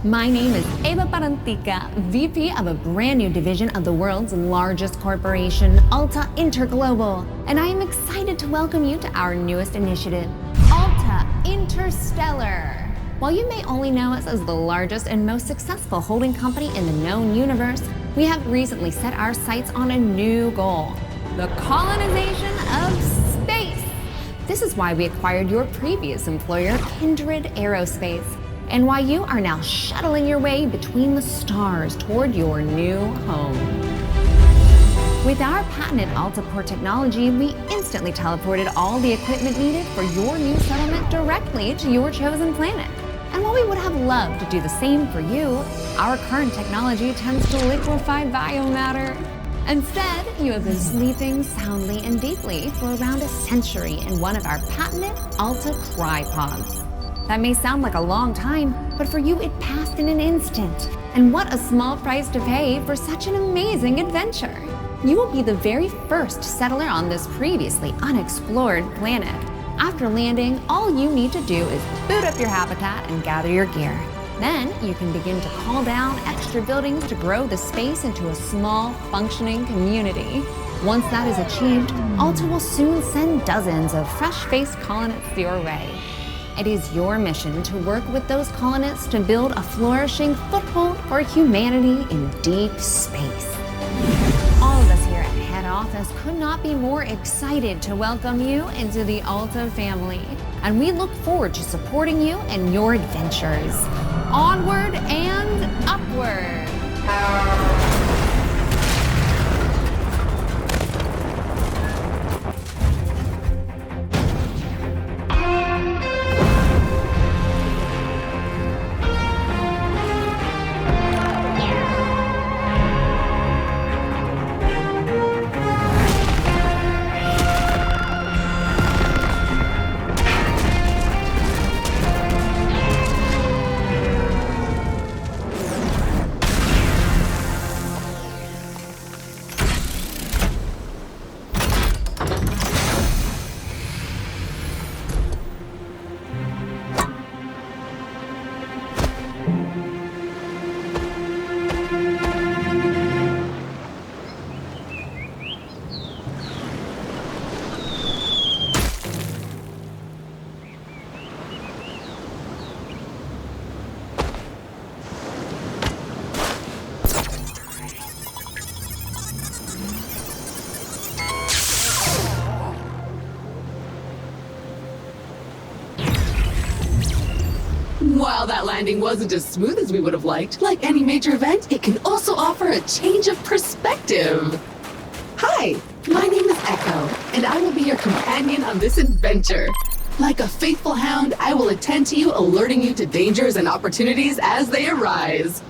My name is Eva Parantica, VP of a brand new division of the world's largest corporation, Alta Interglobal, and I am excited to welcome you to our newest initiative, Alta Interstellar. While you may only know us as the largest and most successful holding company in the known universe, we have recently set our sights on a new goal, the colonization of space. This is why we acquired your previous employer, Kindred Aerospace, and why you are now shuttling your way between the stars toward your new home. With our patented AltaPort technology, we instantly teleported all the equipment needed for your new settlement directly to your chosen planet. And while we would have loved to do the same for you, our current technology tends to liquefy biomatter. Instead, you have been sleeping soundly and deeply for around a century in one of our patented Alta Crypods. That may sound like a long time, but for you it passed in an instant. And what a small price to pay for such an amazing adventure. You will be the very first settler on this previously unexplored planet. After landing, all you need to do is boot up your habitat and gather your gear. Then you can begin to call down extra buildings to grow the space into a small, functioning community. Once that is achieved, Alta will soon send dozens of fresh-faced colonists your way. It is your mission to work with those colonists to build a flourishing foothold for humanity in deep space. All of us here at Head Office could not be more excited to welcome you into the Alta family, and we look forward to supporting you in your adventures. Onward and upward! While that landing wasn't as smooth as we would have liked, like any major event, it can also offer a change of perspective. Hi, my name is Echo, and I will be your companion on this adventure. Like a faithful hound, I will attend to you, alerting you to dangers and opportunities as they arise.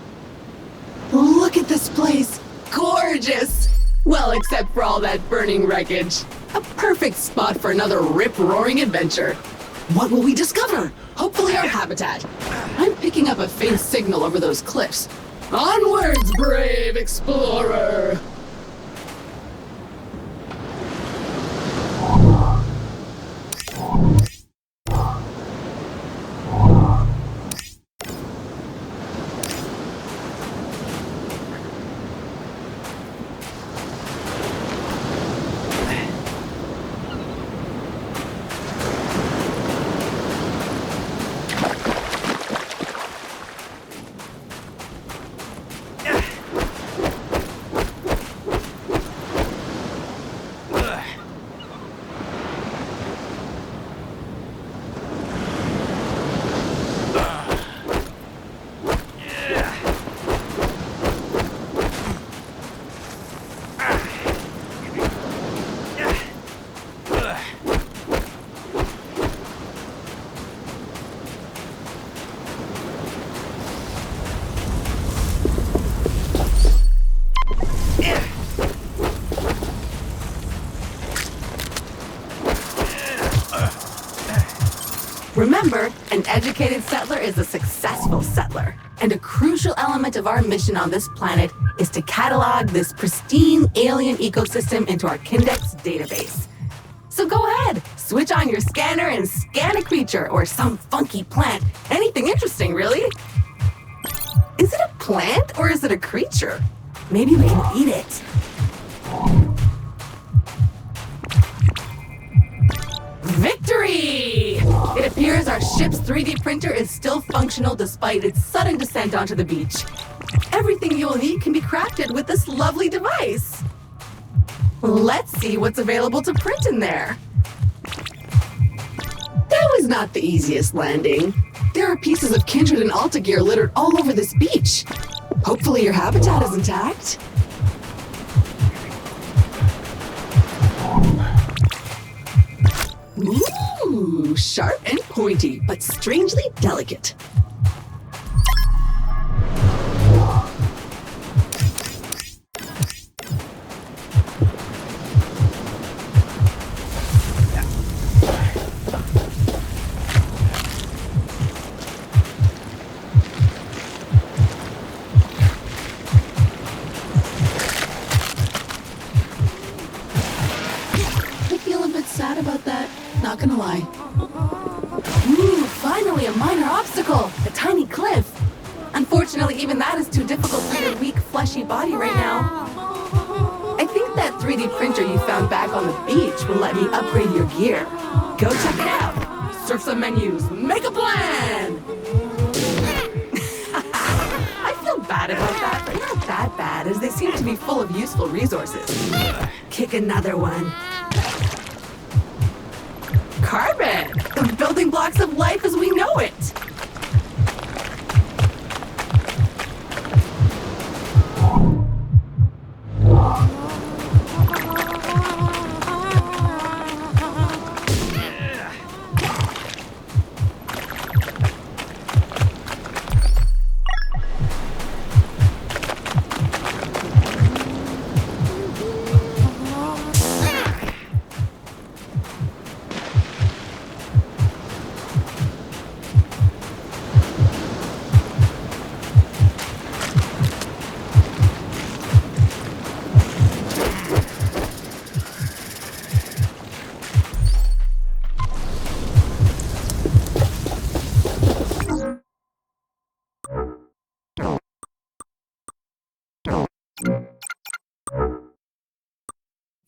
Look at this place. Gorgeous! Well, except for all that burning wreckage. A perfect spot for another rip-roaring adventure. What will we discover? Hopefully our habitat. I'm picking up a faint signal over those cliffs. Onwards, brave explorer! Remember, an educated settler is a successful settler, and a crucial element of our mission on this planet is to catalog this pristine alien ecosystem into our Kindex database. So go ahead, switch on your scanner and scan a creature or some funky plant. Anything interesting, really. Is it a plant or is it a creature? Maybe we can eat it. Victory! It appears our ship's 3D printer is still functional despite its sudden descent onto the beach. Everything you'll need can be crafted with this lovely device. Let's see what's available to print in there. That was not the easiest landing. There are pieces of Kindred and Alta gear littered all over this beach. Hopefully your habitat is intact. Ooh, sharp and pointy, but strangely delicate. Sad about that, not gonna lie. Ooh, finally a minor obstacle, a tiny cliff. Unfortunately, even that is too difficult for your weak, fleshy body right now. I think that 3D printer you found back on the beach will let me upgrade your gear. Go check it out. Surf some menus, make a plan! I feel bad about that, but not that bad, as they seem to be full of useful resources. Kick another one. Carbon! The building blocks of life as we know it!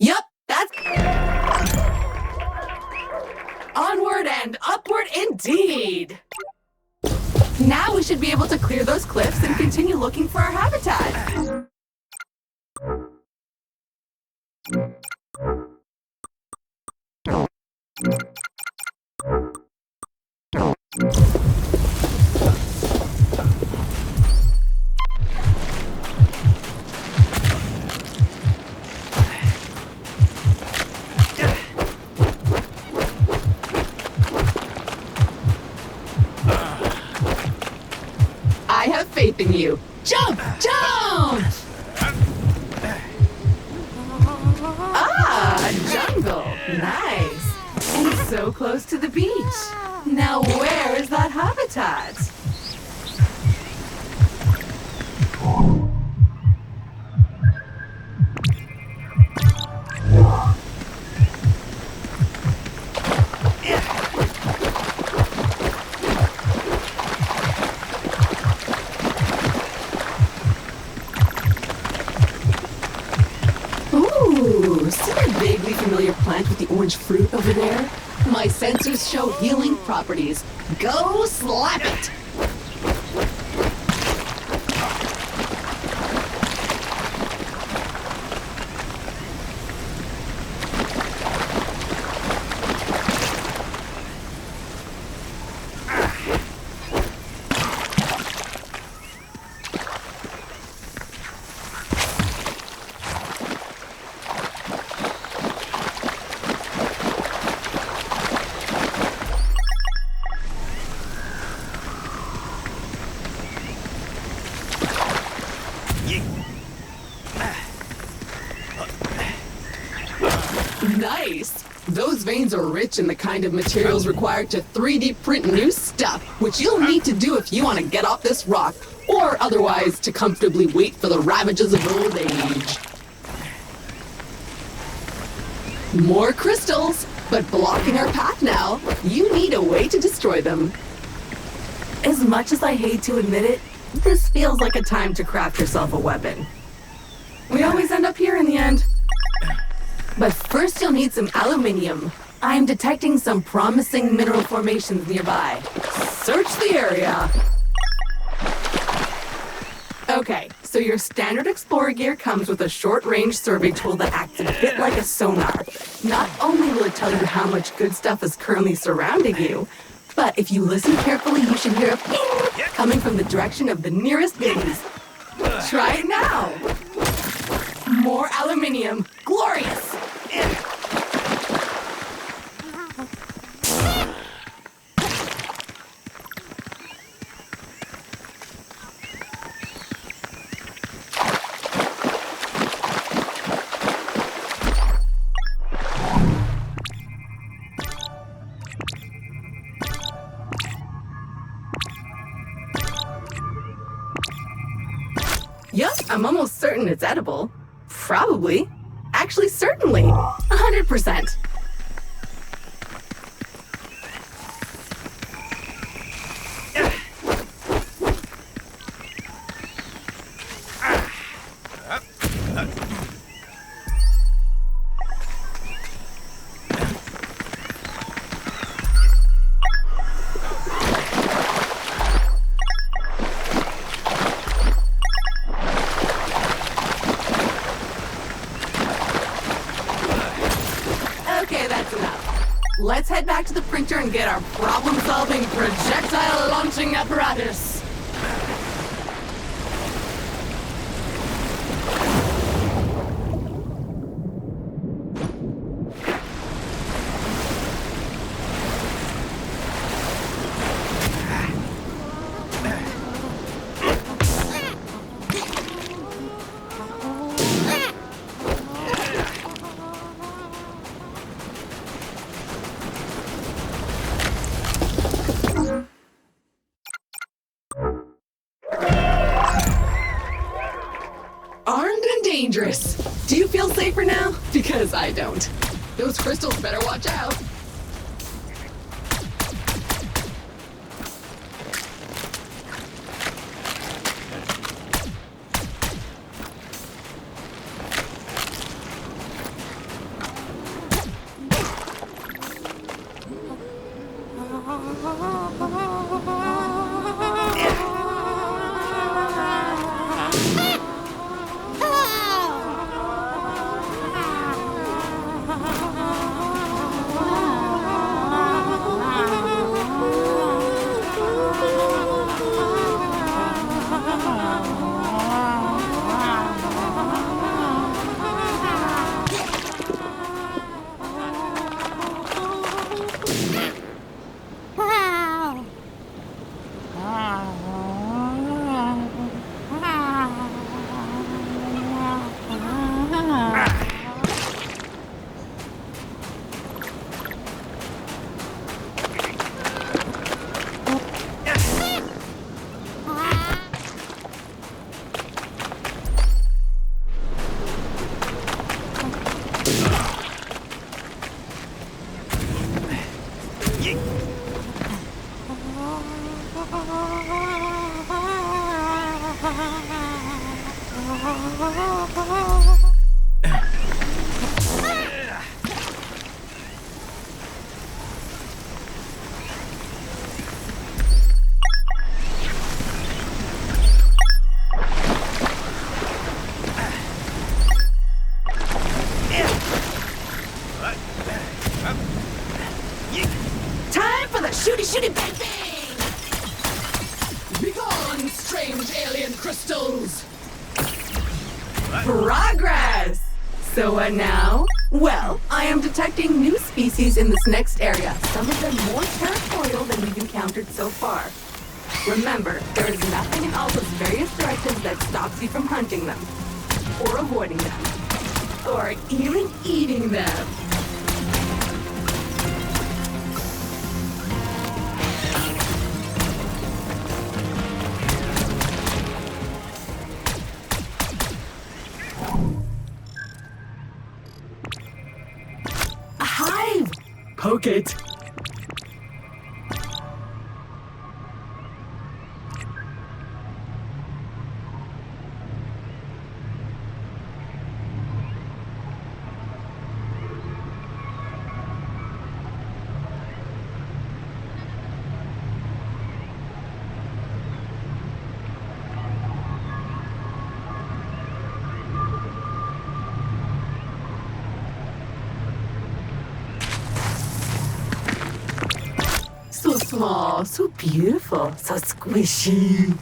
Yup, that's... Onward and upward indeed! Now we should be able to clear those cliffs and continue looking for our habitat. I have faith in you. Jump! Jump! Ah, a jungle. Nice. And so close to the beach. Now where is that habitat? See that vaguely familiar plant with the orange fruit over there? My sensors show healing properties. Go slap it! Nice! Those veins are rich in the kind of materials required to 3D print new stuff, which you'll need to do if you want to get off this rock, or otherwise to comfortably wait for the ravages of old age. More crystals, but blocking our path now. You need a way to destroy them. As much as I hate to admit it, This feels like a time to craft yourself a weapon. We always end up here in the end. But first you'll need some aluminium. I'm detecting some promising mineral formations nearby. Search the area. Okay, so your standard explorer gear comes with a short-range survey tool that acts a bit like a sonar. Not only will it tell you how much good stuff is currently surrounding you, but if you listen carefully, you should hear a ping coming from the direction of the nearest biddies. Try it now. More aluminium. Glorious. Yup, I'm almost certain it's edible. Probably. Actually, certainly. 100%. Let's head back to the printer and get our problem-solving projectile-launching apparatus. Armed and dangerous. Do you feel safer now? Because I don't. Those crystals better watch out. Time for the shooty bang bang! Begone, strange alien crystals! Progress! So what now? Well, I am detecting new species in this next area, some of them more territorial than we've encountered so far. Remember, there is nothing in Alta's various directives that stops you from hunting them, or avoiding them, or even eating them. A hive! Poke it! Oh, so beautiful. So squishy.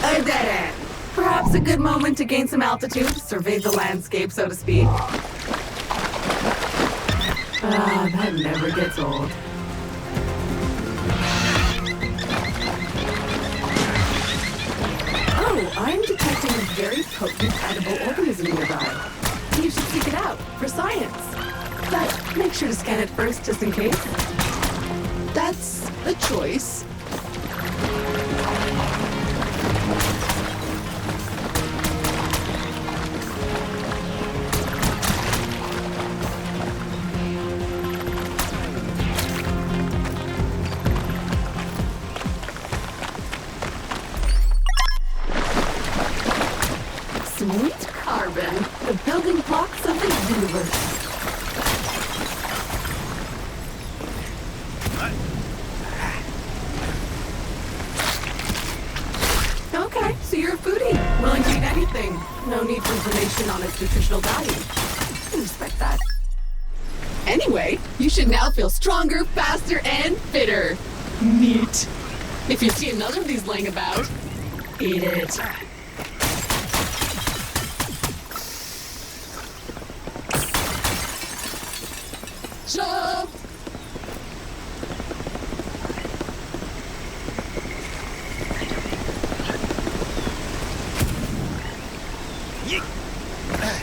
A dead end. Perhaps a good moment to gain some altitude, survey the landscape, so to speak. Ah, that never gets old. Oh, I'm detecting a very potent edible organism nearby. You should seek it out for science. But make sure to scan it first, just in case. That's a choice. Sweet carbon, the building blocks of the universe. Okay, so you're a foodie, willing to eat anything. No need for information on its nutritional value. I can respect that. Anyway, you should now feel stronger, faster, and fitter. Neat. If you see another of these laying about, eat it. Jump!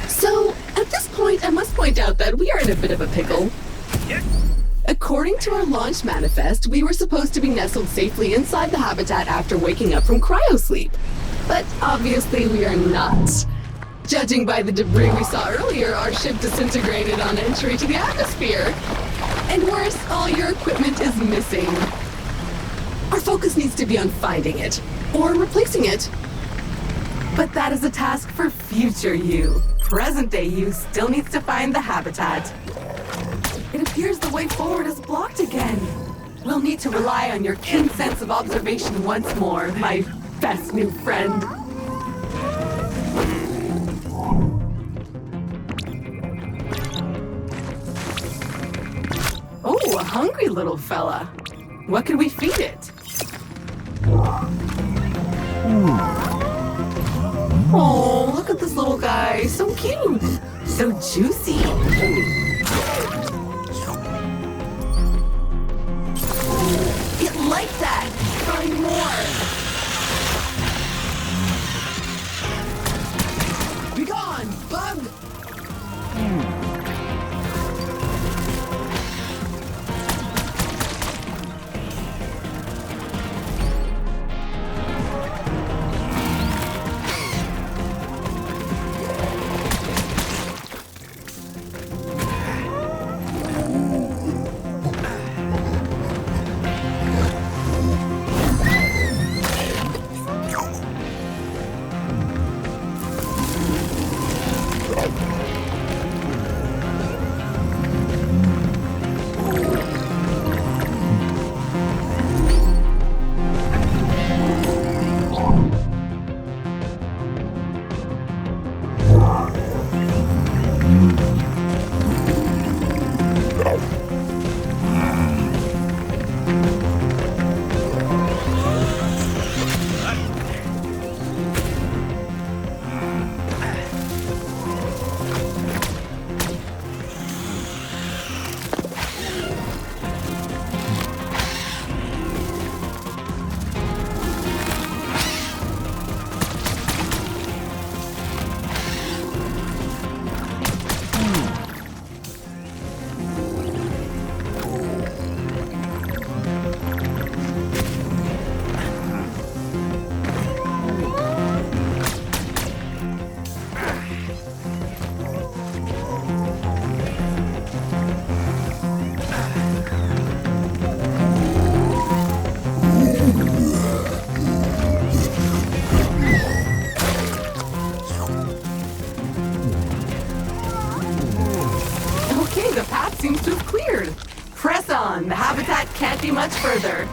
So, at this point, I must point out that we are in a bit of a pickle. According to our launch manifest, we were supposed to be nestled safely inside the habitat after waking up from cryosleep. But obviously we are not. Judging by the debris we saw earlier, our ship disintegrated on entry to the atmosphere. And worse, all your equipment is missing. Our focus needs to be on finding it, or replacing it. But that is a task for future you. Present-day you still needs to find the habitat. It appears the way forward is blocked again. We'll need to rely on your keen sense of observation once more, my best new friend. Oh, a hungry little fella. What can we feed it? Oh, look at this little guy. So cute. So juicy. It liked that. Find more. Be gone, bug. Seems to have cleared. Press on. The habitat can't be much further.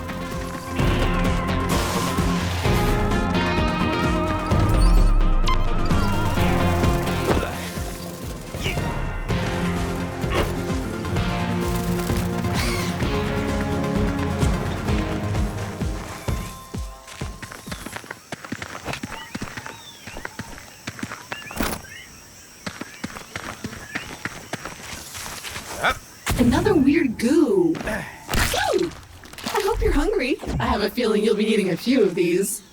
another weird goo. Ooh, I hope you're hungry. I have a feeling you'll be eating a few of these.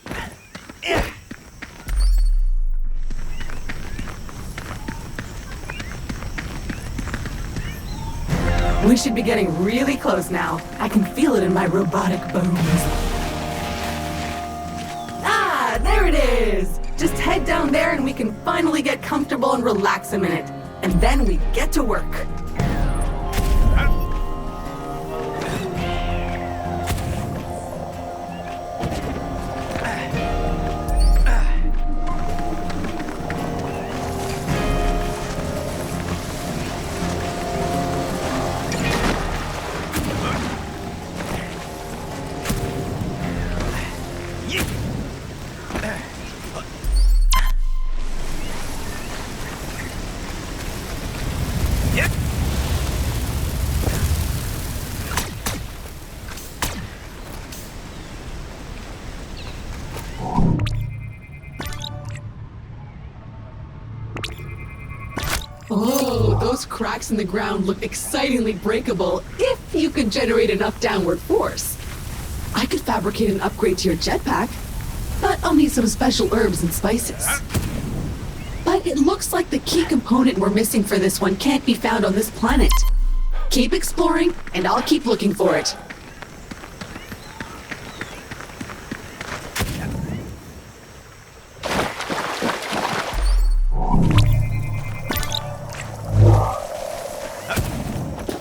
We should be getting really close now. I can feel it in my robotic bones. Ah, there it is! Just head down there and we can finally get comfortable and relax a minute. And then we get to work. Oh, those cracks in the ground look excitingly breakable if you could generate enough downward force. I could fabricate an upgrade to your jetpack, but I'll need some special herbs and spices. But it looks like the key component we're missing for this one can't be found on this planet. Keep exploring, and I'll keep looking for it.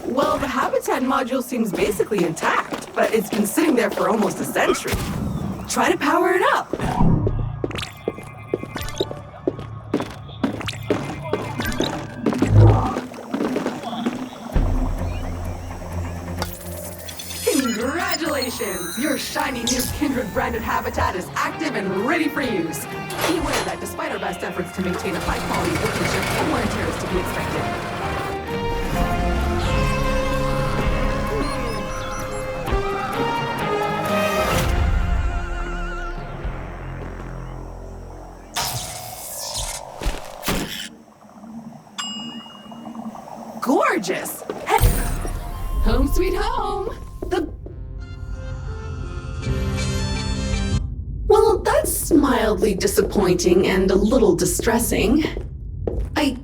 Well, the habitat module seems basically intact, but it's been sitting there for almost a century. Try to power it up. Congratulations! Your shiny new Kindred branded habitat is active and ready for use. Be aware that despite our best efforts to maintain a high quality workmanship, wear and tear is to be expected. Gorgeous! Home sweet home! Well, that's mildly disappointing and a little distressing. I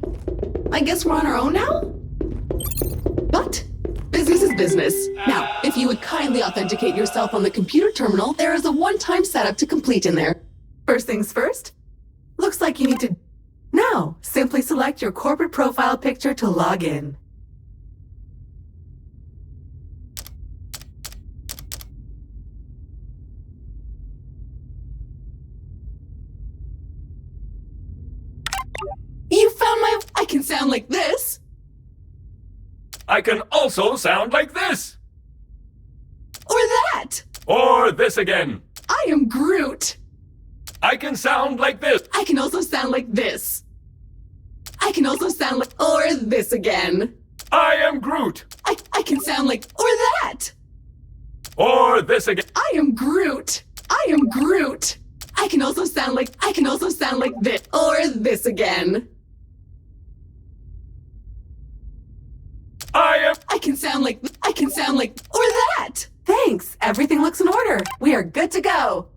guess we're on our own now? But business is business. Now, if you would kindly authenticate yourself on the computer terminal, there is a one-time setup to complete in there. First things first, looks like you need to... Now, simply select your corporate profile picture to log in. You found my... I can sound like this. I can also sound like this! Or that. Or this again. I am Groot. I can sound like this. I can also sound like this. I can also sound like... Or this again. I am Groot. I can sound like... Or that. Or this again. I am Groot. I am Groot. I can also sound like... I can also sound like this. Or this again. I can sound like... I can sound like... Or that. Thanks. Everything looks in order. We are good to go.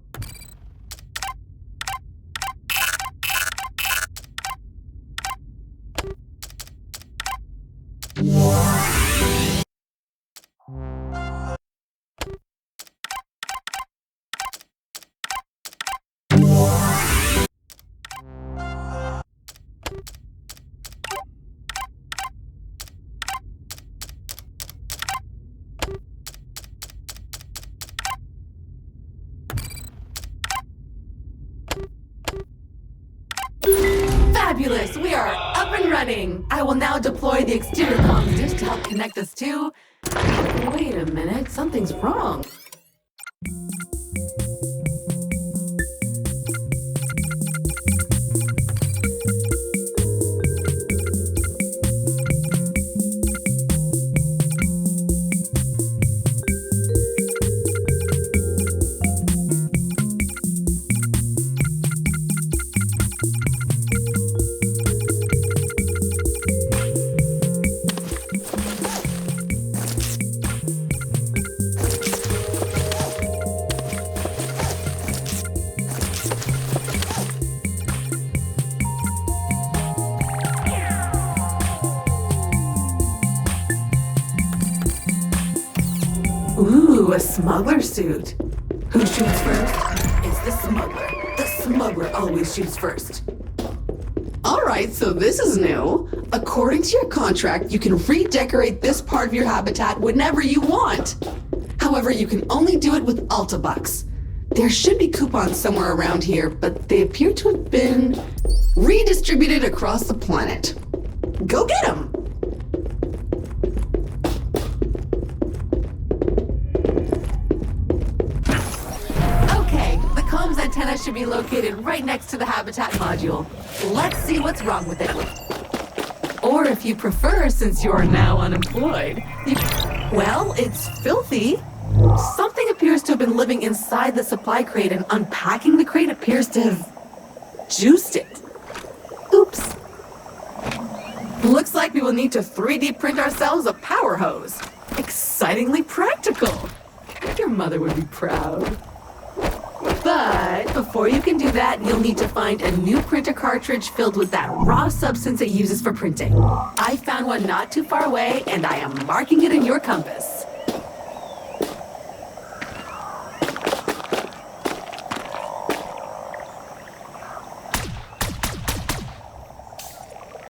Fabulous! We are up and running! I will now deploy the exterior comms dish to help connect us to... Wait a minute, something's wrong. a smuggler suit. Who shoots first? It's the smuggler. The smuggler always shoots first. Alright, so this is new. According to your contract, you can redecorate this part of your habitat whenever you want. However, you can only do it with Alta Bucks. There should be coupons somewhere around here, but they appear to have been redistributed across the planet. Go get them! Okay, the comms antenna should be located right next to the habitat module. Let's see what's wrong with it. Or if you prefer, since you're now unemployed, well, it's filthy. Something appears to have been living inside the supply crate, and unpacking the crate appears to have juiced it. Oops. Looks like we will need to 3D print ourselves a power hose. Excitingly practical. Your mother would be proud. But before you can do that, you'll need to find a new printer cartridge filled with that raw substance it uses for printing. I found one not too far away, and I am marking it in your compass.